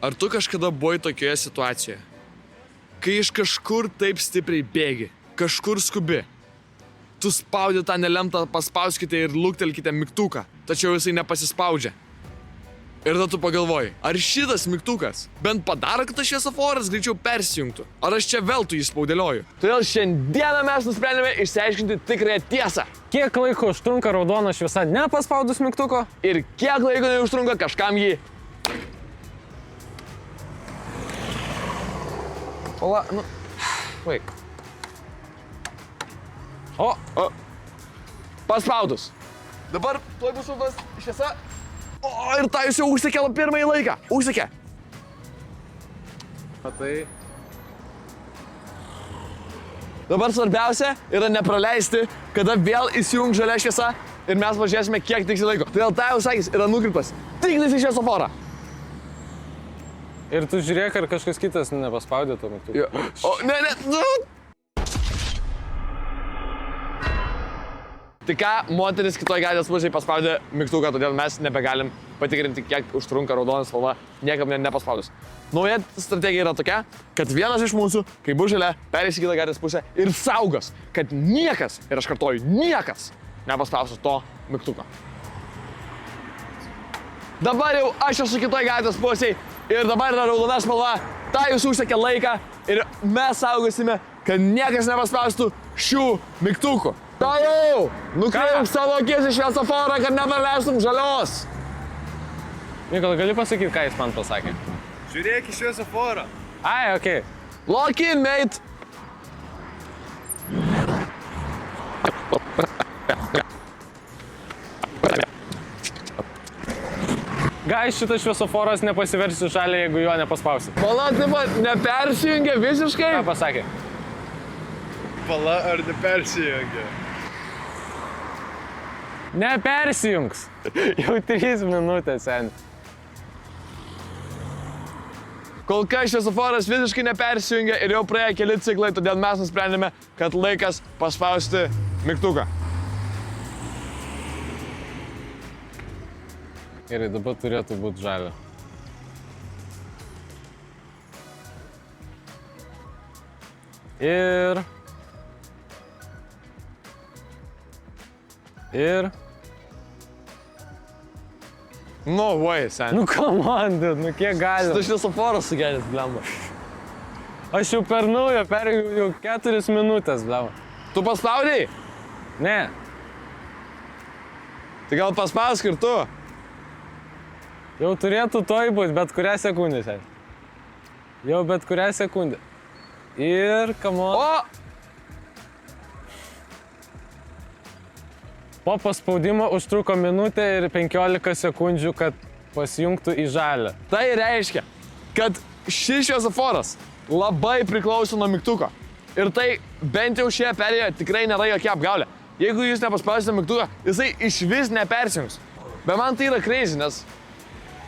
Ar tu kažkada buvai tokioje situacijoje, kai iš kažkur taip stipriai bėgi, kažkur skubi? Tu spaudi tą nelemtą paspauskite ir luktelkite mygtuką, tačiau jisai nepasispaudžia. Ir tada tu pagalvoji, ar šitas mygtukas bent padaro, kad tas šviesoforas greičiau persijungtų? Ar aš čia veltui jį spaudėlioju? Todėl šiandieną mes nusprendėme išsiaiškinti tikrąją tiesą. Kiek laiko užtrunka raudona šviesa nepaspaudus mygtuko? Ir kiek laiko neužtrunka kažkam jį... Pala, nu... Vaik. O. Paspaudus. Dabar tuoj bus raudonas šviesa. O, ir tą jūs jau užsekė pirmąjį laiką. Užsekė. Matai. Dabar svarbiausia yra nepraleisti, kada vėl įsijungs žalia šviesa ir mes važiuosime kiek tiksliai laiko. Todėl tą jau sakys yra nukreiptas tiktais į šviesoforą. Ir tu žiūrėk, ar kažkas kitas nepaspaudė tuo metu. O, ne. Tai ką, moteris kitoj gatvės pusėje paspaudė mygtuką, todėl mes nebegalim patikrinti, kiek užtrunka raudonas spalva, niekam nepaspaudus. Nauja strategija yra tokia, kad vienas iš mūsų, kai bus žalia, perės į kitą gatvės pusę ir saugos, kad niekas, ir aš kartoju, niekas nepaspausų to mygtuko. Dabar jau aš esu kitoj gatvės pusėje ir dabar yra raudona spalva, tą jūs užsekė laiką ir mes saugosime, kad niekas nepaspaustų šių mygtukų. Toliau! Nukreipk savo akis į šviesoforą, kad nepraleistum žalios! Mykolai, gali pasakyti, ką jis man pasakė? Žiūrėk į šviesoforą. Ai, okei. Lock in, mate! Gai, šitas šviesoforas nepasiversi žalį, jeigu jo nepaspausi. Pala, taip, nepersijungia visiškai? Ką pasakė? Pala ar nepersijungia? Nepersijungs. Jau 3 minutės, sen. Kol kas šviesoforas visiškai nepersijungia ir jau praėjo keli ciklai, todėl mes nusprendėme, kad laikas paspausti mygtuką. Gerai, dabar turėtų būti žalia. Ir... No way, sen. Nu, komanda, nu kiek gali. Šitas šviesoforas sugedęs, blemba. Aš jau per naują perėjau jau 4 minutės, blemba. Tu paspaudei? Ne. Tai gal paspausk ir tu? Jau turėtų toj būt, bet kurią sekundę, sen. Jau bet kurią sekundę. Ir, come on. O! Po paspaudimo užtruko minutę ir 15 sekundžių, kad pasijungtų į žalią. Tai reiškia, kad šis šviesoforas labai priklauso nuo mygtuko. Ir tai bent jau šioje perėjoje tikrai nėra jokia apgaulė. Jeigu jūs nepaspausite mygtuką, jisai išvis nepersijungs. Bet man tai yra crazy, nes...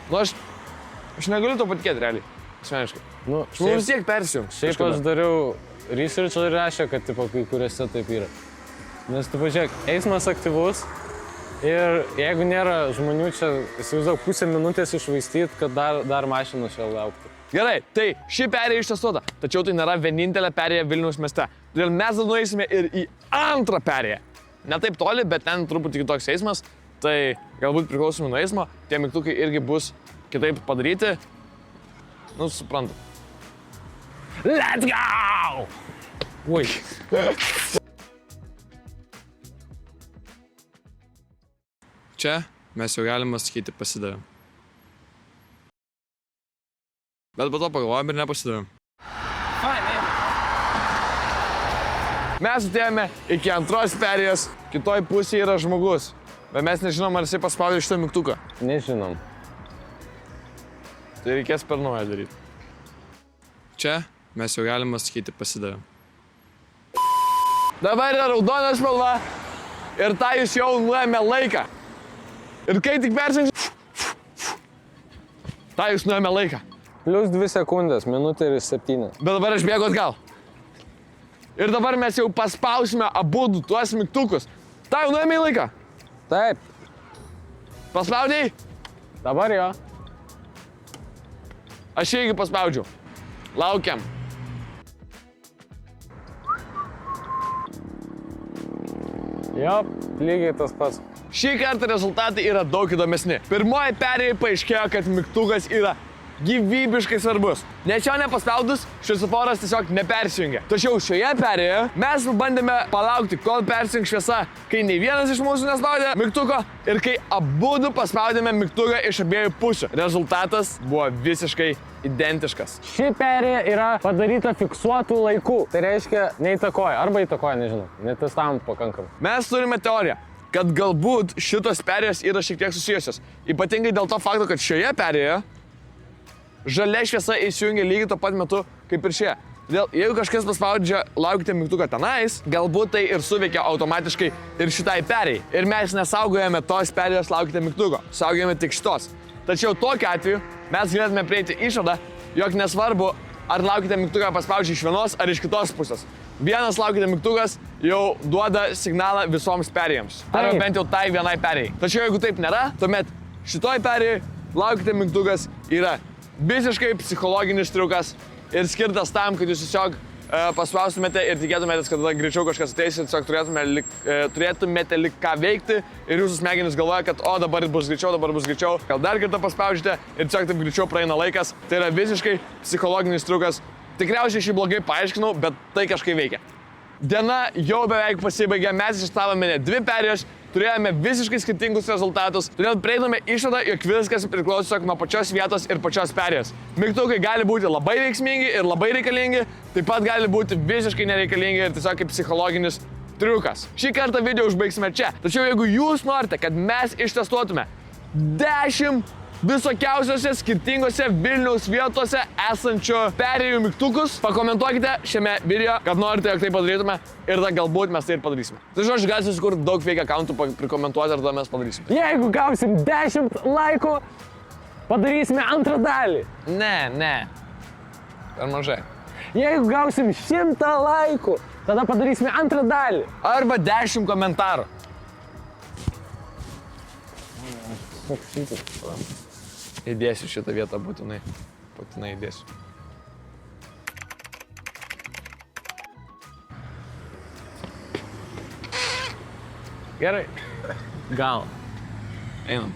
Nu, aš negaliu to patikėti realiai, asmeniškai. Nu, Vis tiek persijungs. Šiaip aš dariau research ir rašė, kad tipo, kai kuriuose taip yra. Nes tu pažiūrėk, eismas aktyvus ir jeigu nėra žmonių čia, įsivaizduok, pusę minutės išvaistyti, kad dar mašinos čia lauktų. Gerai, tai ši perėja ištiesuota, tačiau tai nėra vienintelė perėja Vilniaus mieste. Todėl mes nueisime ir į antrą perėją. Ne taip toli, bet ten truputį kitoks eismas, tai galbūt priklausomai nuo eismo, tie mygtukai irgi bus kitaip padaryti. Nu, suprantu. Let's go! Ui. Čia mes jau galime sakyti pasidavėm. Bet po to pagalvojom ir nepasidavėm. Mes atėjome iki antros perėjos, kitoj pusėje yra žmogus. Bet mes nežinom, ar jisai paspaudė šitą mygtuką. Nežinom. Tai reikės per naują daryti. Čia mes jau galime sakyti pasidavėm. Dabar yra raudona spalva ir tą jūs jau nuėmė laiką. Ir kai tik persijungs, tą jūs nuėmė laiką. Plius 2 sekundės, minutė ir 7. Bet dabar aš bėgu atgal. Ir dabar mes jau paspausime abudu tuos mygtukus. Tą jau nuėmė laiką. Taip. Paspaudėjai? Dabar jo. Aš irgi paspaudžiau. Laukiam. Jo, lygiai tas pats. Šį kartą rezultatai yra daug įdomesni. Pirmoji perėjai paaiškėjo, kad mygtukas yra gyvybiškai svarbus. Nes jo nepaspaudus, šviesoforas tiesiog nepersijungia. Tačiau šioje perėje mes bandėme palaukti, kol persijungs šviesa, kai nei vienas iš mūsų nespaudė mygtuko ir kai abudu paspaudėme mygtuką iš abiejų pusių. Rezultatas buvo visiškai identiškas. Ši perėja yra padaryta fiksuotų laikų. Tai reiškia, neįtakoja. Arba įtakoja, nežinau. Netestavom pakankamai. Mes turime teoriją, kad galbūt šitos perėjos yra šiek tiek susijusios. Ypatingai dėl to fakto, kad šioje perėje žalia šviesa įsijungia lygiai tuo pat metu kaip ir šie. Jeigu kažkas paspaudžia laukite mygtuką tenais, galbūt tai ir suveikia automatiškai ir šitai perėjai. Ir mes nesaugojame tos perėjos laukite mygtuko, saugojame tik šitos. Tačiau tokiu atveju mes galėtume prieiti išvadą, jog nesvarbu, ar laukite mygtuką paspaudžia iš vienos ar iš kitos pusės. Vienas laukite mygtukas jau duoda signalą visoms perėjams. Arba bent jau tai vienai perėjai. Tačiau jeigu taip nėra, tuomet šitoj perėjai laukite mygtukas yra visiškai psichologinis triukas ir skirtas tam, kad jūs tiesiog paspaustumėte ir tikėtumėtės, kad tada greičiau kažkas ateis ir tiesiog turėtumėte lik ką veikti ir jūsų smegenys galvoja, kad o dabar bus greičiau. Gal dar kartą paspaudžiate ir tiesiog taip greičiau praeina laikas. Tai yra visiškai psichologinis triukas. Tikriausiai šį blogai paaiškinau, bet tai kažkai veikia. Diena jau beveik pasibaigė, mes ištestavome net 2 perėjos, turėjome visiškai skirtingus rezultatus, todėl prieiname išvadą, jog viskas priklauso nuo pačios vietos ir pačios perėjos. Mygtukai gali būti labai veiksmingi ir labai reikalingi, taip pat gali būti visiškai nereikalingi ir tiesiog kaip psichologinis triukas. Šį kartą video užbaigsime čia, tačiau jeigu jūs norite, kad mes ištestuotume 10 visokiausiose skirtingose Vilniaus vietose esančių perėjų mygtukus, pakomentuokite šiame video, kad norite, jog tai padarytume ir tada galbūt mes tai ir padarysime. Tai žodžiu, galite susikurti daug fake accountų, prikomentuoti ir tada mes padarysime. Jeigu gausim 10 laikų, padarysime antrą dalį. Ne. Per mažai. Jeigu gausim 100 laikų, tada padarysime antrą dalį. Arba 10 komentarų. Įdėsiu šitą vietą būtinai. Būtinai įdėsiu. Gerai. Gal. Einam.